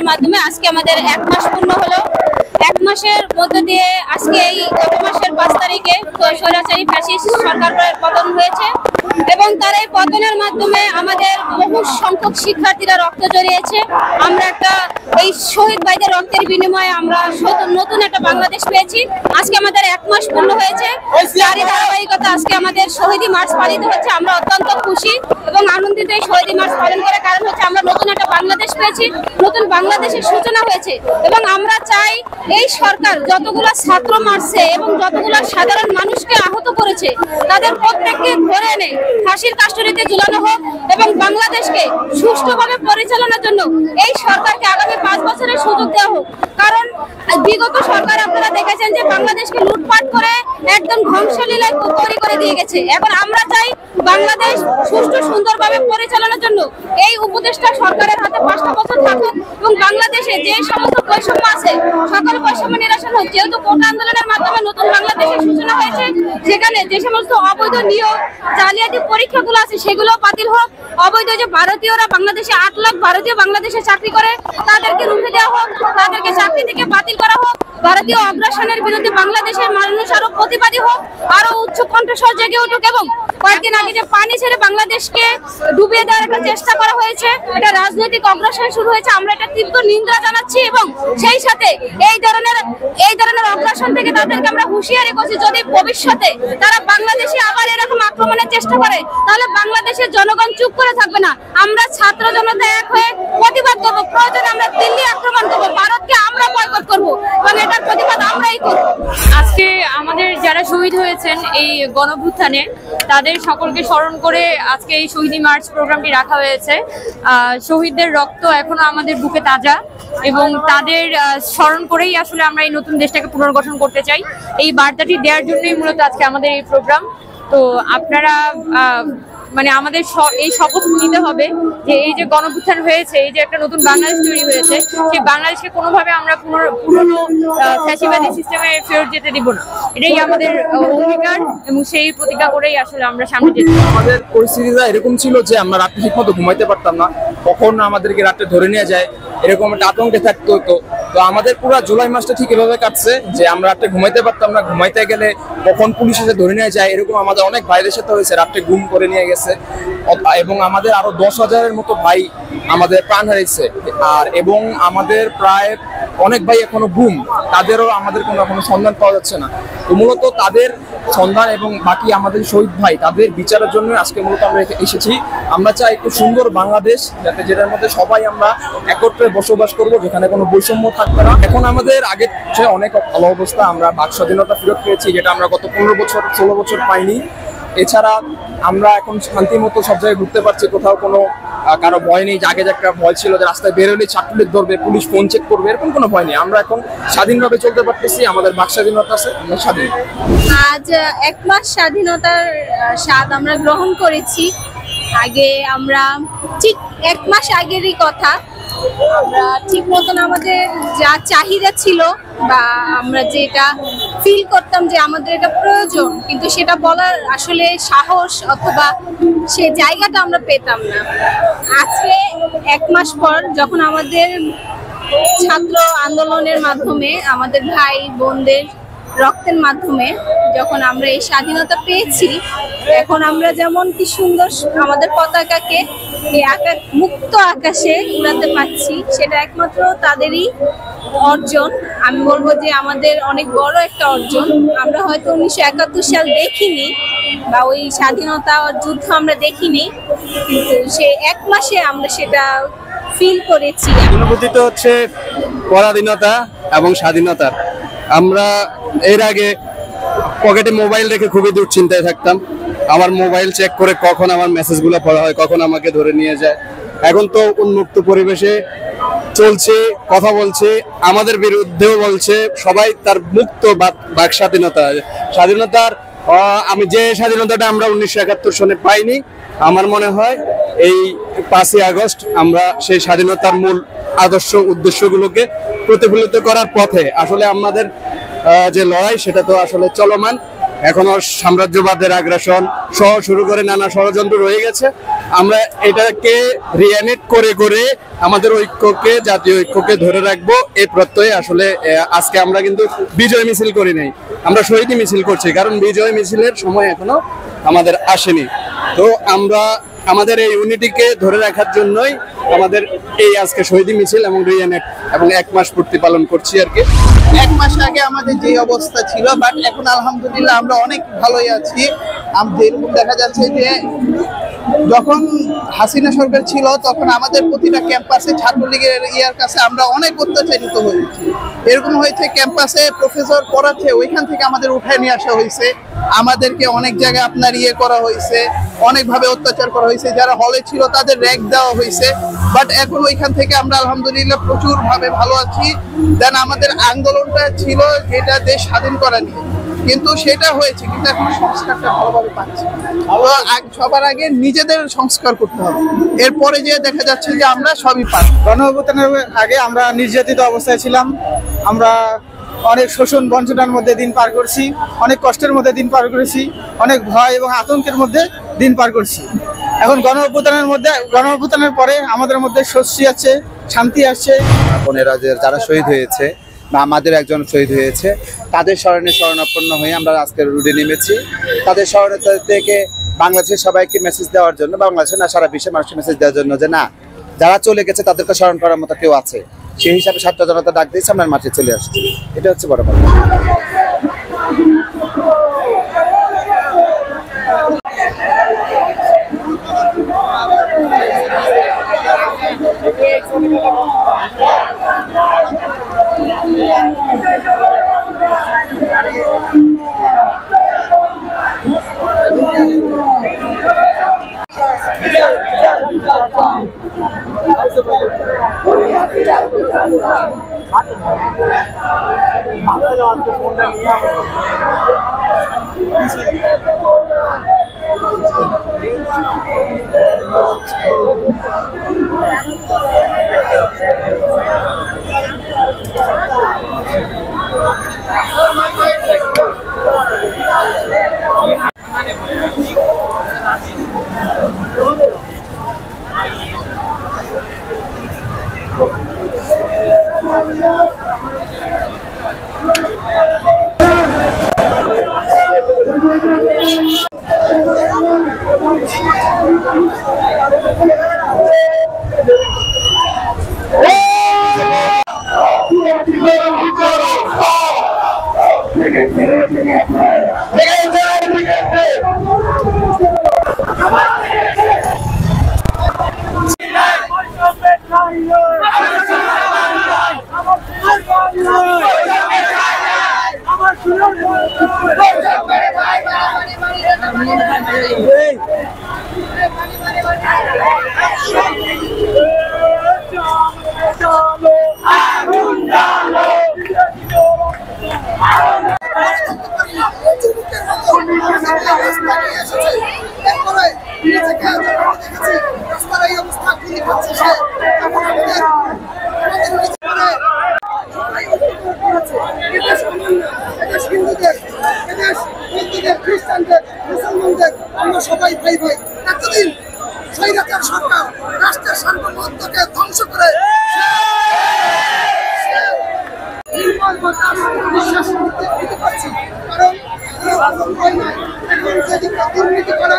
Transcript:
মাধ্যমে আজকে আমাদের 1 মাস পূর্ণ হলো। 1 মাসের মধ্য দিয়ে আজকে এই গত মাসের 5 তারিখে স্বৈরাচারী ফ্যাসিস্ট সরকারের পতন হয়েছে এবং তার এই পতনের মাধ্যমে আমাদের বহু সংখ্যক শিক্ষার্থীরা রক্ত জড়িয়েছে। আমরা একটা এই শহীদ ভাইদের রক্তের বিনিময়ে আমরা নতুন একটা বাংলাদেশ পেয়েছি। আজকে আমাদের 1 মাস পূর্ণ হয়েছে। তারই ধারাবাহিকতা আজকে আমাদের শহীদী মার্চ পালিত হচ্ছে। আমরা অত্যন্ত খুশি এবং আনন্দিত এই শহীদী মার্চ পালন করার কারণ হচ্ছে আমরা নতুন একটা বাংলাদেশ পেয়েছি, নতুন বাংলাদেশের সূচনা হয়েছে এবং আমরা চাই এই সরকার যতগুলো ছাত্র মারছে এবং যতগুলো সাধারণ মানুষকে আহত করেছে তাদের প্রত্যেককে ধরে এনে ফাঁসির কাস্টডিতে ঝুলানো হোক এবং বাংলাদেশকে সুষ্ঠুভাবে পরিচালনার জন্য এই সরকারকে আগামী 5 বছরের সুযোগ দেওয়া হোক। কারণ বিগত সরকার আপনারা দেখেছেন যে বাংলাদেশকে লুটপাট করে একদম ধ্বংসলীলায় তৈরি করে দিয়ে গেছে। এখন আমরা চাই বাংলাদেশ সুষ্ঠু সুন্দরভাবে পরিচালনার জন্য এই উপদেষ্টা সরকারের হাতে 5টা বছর থাকুক এবং বাংলাদেশে যে সমস্ত বৈষম্য আছে সকল বৈষম্য নিরসন হোক। যেহেতু কোটা আন্দোলনের মাধ্যমে নতুন বাংলাদেশের সূচনা হয়েছে, সেখানে যে সমস্ত অবৈধ নিয়োগ জালিয়াতি পরীক্ষাগুলো আছে সেগুলো বাতিল হোক। অবৈধ যে ভারতীয়রা বাংলাদেশে 8 লাখ ভারতীয় বাংলাদেশে চাকরি করে তাদেরকে রুখে দেওয়া হোক, তাদেরকে চাকরি থেকে বাতিল করা হোক। ভারতীয় অগ্রাসনের বিরুদ্ধে বাংলাদেশের মানুষ আরো প্রতিবাদী হোক, আরো উচ্চ কণ্ঠস্বর জেগে উঠুক এবং কয়েকদিন আগে যে পানি ছেড়ে বাংলাদেশকে ডুবিয়ে দেওয়ার একটা চেষ্টা করা হয়েছে, এটা রাজনৈতিক অগ্রাসন শুরু হয়েছে। আমরা এটা তীব্র নিন্দা জানাচ্ছি এবং সেই সাথে এই ধরনের অগ্রাসন থেকে তাদেরকে আমরা হুঁশিয়ারি করছি, যদি ভবিষ্যতে তারা বাংলাদেশে আবার এরকম আক্রমণের চেষ্টা করে তাহলে বাংলাদেশের জনগণ চুপ করে থাকবে না। আমরা ছাত্র জনতা এক হয়ে প্রতিবাদ করবো, প্রয়োজনে আমরা দিল্লি আক্রমণ করবো, ভারতকে আমরা বয়কট করবো এবং এটার প্রতিবাদ আমরাই করবো। আজকে আমাদের যারা শহীদ হয়েছেন এই গণঅভ্যুত্থানে তাদের সকলকে স্মরণ করে আজকে এই শহীদী মার্চ প্রোগ্রামটি রাখা হয়েছে। শহীদদের রক্ত এখনো আমাদের বুকে তাজা এবং তাদের স্মরণ করেই আসলে আমরা এই নতুন দেশটাকে পুনর্গঠন করতে চাই। এই বার্তাটি দেওয়ার জন্যই মূলত আজকে আমাদের এই প্রোগ্রাম। তো আপনারা মানে আমাদের এই শপথ নিতে হবে যে এই যে গণঅভ্যুত্থান হয়েছে, এই যে একটা নতুন বাংলাদেশ তৈরি হয়েছে, সেই বাংলাদেশকে কোনোভাবে আমরা পুরনো ফ্যাসিবাদী সিস্টেমে ফেরত যেতে দিব না। এটাই আমাদের অঙ্গীকার এবং সেই প্রতিজ্ঞা করেই আসলে আমরা সামনে যেতে। আমাদের পরিস্থিতিটা এরকম ছিল যে আমরা রাত্রে ঠিক মতো ঘুমাইতে পারতাম না, কখন আমাদেরকে রাত্রে ধরে নিয়ে যায় এরকম একটা আতঙ্কে থাকতে হতো। তো আমাদের পুরো জুলাই মাসটা ঠিক এভাবে কাটছে যে আমরা রাত্রে ঘুমাইতে পারতাম না, ঘুমাইতে গেলে কখন পুলিশ এসে ধরে নিয়ে যায় এরকম আমাদের অনেক ভাইদের সাথে হয়েছে, রাত্রে গুম করে নিয়ে গেছে এবং আমাদের আরো 10,000-এর মতো ভাই আমাদের প্রাণ হারিয়েছে। এবং আমাদের প্রায় অনেক ভাই এখনো গুম, তাদেরও আমাদের কোনো সন্ধান পাওয়া যাচ্ছে না। তো মূলত তাদের সন্ধান এবং বাকি আমাদের শহীদ ভাই তাদের বিচারের জন্য আজকে মূলত আমরা এসেছি। আমরা চাই একটু সুন্দর বাংলাদেশ, যাতে যেটার মধ্যে সবাই আমরা একত্রে বসবাস করব, যেখানে কোনো বৈষম্য থাকবে না। এখন আমাদের আগের চেয়ে অনেক ভালো অবস্থা, আমরা বাক স্বাধীনতা ফেরত পেয়েছি, যেটা আমরা গত 15-16 বছর পাইনি। এছাড়া আমরা এখন শান্তি মতো সব জায়গায় ঘুরতে পারছি, কোথাও কোনো কারো ভয় নেই। আগে যে একটা ভয় ছিল যে রাস্তায় বেরোলে ছাত্রলীগ ধরবে, পুলিশ ফোন চেক করবে, এরকম কোনো ভয় নেই। আমরা এখন স্বাধীনভাবে চলতে পারতেছি, আমাদের বাক স্বাধীনতা আছে, আমরা স্বাধীন। আজ 1 মাস স্বাধীনতার স্বাদ আমরা গ্রহণ করেছি। আগে আমরা ঠিক 1 মাস আগেরই কথা, আমরা ঠিক মতন আমাদের যা চাহিদা ছিল বা আমরা যেটা ফিল করতাম যে আমাদের এটা প্রয়োজন, কিন্তু সেটা বলার আসলে সাহস অথবা সে জায়গাটা আমরা পেতাম না। আজকে 1 মাস পর যখন আমাদের ছাত্র আন্দোলনের মাধ্যমে আমাদের ভাই বোনদের রক্তের মাধ্যমে যখন আমরা এই স্বাধীনতা পেয়েছি, এখন আমরা যেমন কি সুন্দর আমাদের পতাকাকে এই মুক্ত আকাশে উড়াতে পারছি, সেটা একমাত্র তাদেরই অর্জন। আমি বলবো যে আমাদের অনেক বড় একটা অর্জন। আমরা হয়তো 1971 সাল দেখিনি বা ওই স্বাধীনতা যুদ্ধ আমরা দেখিনি, কিন্তু সেই 1 মাসে আমরা সেটা ফিল করেছি। অনুভূতিটা হচ্ছে পরাধীনতা এবং স্বাধীনতার। আমরা এর আগে পকেটে মোবাইল রেখে খুবই দুশ্চিন্তায় থাকতাম, আমার মোবাইল চেক করে কখন আমার মেসেজগুলো পড়া হয়, কখন আমাকে ধরে নিয়ে যায়। এখন তো উন্মুক্ত পরিবেশে চলছে, কথা বলছে, আমাদের বিরুদ্ধেও বলছে, সবাই তার মুক্ত বাক স্বাধীনতার আমি যে স্বাধীনতাটা আমরা 1971 সনে পাইনি, আমার মনে হয় এই 5ই আগস্ট আমরা সেই স্বাধীনতার মূল আদর্শ উদ্দেশ্যগুলোকে প্রতিফলিত করার পথে। আসলে আমাদের যে লড়াই সেটা তো আসলে চলমান, এখনো সাম্রাজ্যবাদের আগ্রাসন সহ শুরু করে নানা ষড়যন্ত্র রয়ে গেছে। আমরা এটাকে রিঅ্যানেট করে করে আমাদের ঐক্যকে, জাতীয় ঐক্যকে ধরে রাখবো এই প্রত্যয়ে আসলে আজকে আমরা কিন্তু বিজয় মিছিল করি নাই, আমরা শহীদ মিছিল করছি, কারণ বিজয় মিছিলের সময় এখনো আমাদের আসেনি। তো আমরা আমাদের এই ইউনিটিকে ধরে রাখার জন্যই আমাদের এই আজকে শহীদ মিছিল এবং রিঅ্যানেট এবং 1 মাস পূর্তি পালন করছি আর কি। 1 মাস আগে আমাদের যে অবস্থা ছিল, বাট এখন আলহামদুলিল্লাহ আমরা অনেক ভালোই আছি। যেরকম দেখা যাচ্ছে যে যখন হাসিনা সরকার ছিল তখন আমাদের প্রতিটা ক্যাম্পাসে ছাত্রলীগের কাছে আমরা অনেক অত্যাচারিত হয়েছি। এরকম হয়েছে ক্যাম্পাসে প্রফেসর পড়াচ্ছে, ওইখান থেকে আমাদের উঠায় নিয়ে আসা হয়েছে, আমাদেরকে অনেক জায়গায় আপনার করা হয়েছে, অনেকভাবে অত্যাচার করা হয়েছে। যারা হলে ছিল তাদের র্যাক দেওয়া হয়েছে। বাট এখন ওইখান থেকে আমরা আলহামদুলিল্লাহ প্রচুর ভাবে ভালো আছি। দেন আমাদের আন্দোলনটা ছিল যেটা দেশ স্বাধীন করা নিয়ে, কিন্তু সেটা হয়েছে, কিন্তু এখন সংস্কারটা ভালোভাবে পাচ্ছি। সবার আগে নিজেদের সংস্কার করতে হবে, এরপরে যে দেখা যাচ্ছে যে আমরা সবই পাই। গণঅভ্যুত্থানের আগে আমরা নির্যাতিত অবস্থায় ছিলাম, আমরা অনেক শোষণ বঞ্চনার মধ্যে দিন পার করছি, অনেক কষ্টের মধ্যে দিন পার করেছি, অনেক ভয় এবং আতঙ্কের মধ্যে দিন পার করছি। এখন গণঅভ্যুত্থানের পরে আমাদের মধ্যে স্বস্তি আছে, শান্তি আসছে। বোনেরা যারা শহীদ হয়েছে বা আমাদের একজন শহীদ হয়েছে, তাদের স্মরণে শরণাপন্ন হয়ে আমরা আজকের রুটে নেমেছি। তাদের স্মরণে থেকে বাংলাদেশের সবাইকে মেসেজ দেওয়ার জন্য, বাংলাদেশে না সারা বিশ্বের মানুষকে মেসেজ দেওয়ার জন্য যে না, যারা চলে গেছে তাদেরকে স্মরণ করার মতো কেউ আছে। সেই হিসাবে ছাত্র জনতা ডাক দিয়েছে, আমরা মাঠে চলে আসছি। এটা হচ্ছে বড় কথা। আমরা সবাই ভাই ভাই। এতদিন স্বৈরাচার সরকার রাষ্ট্রের সার্বভৌমত্বকে ধ্বংস করে বিশ্বাস দিতে পারছি, কারণ এখন যেদিকে দুর্নীতি করে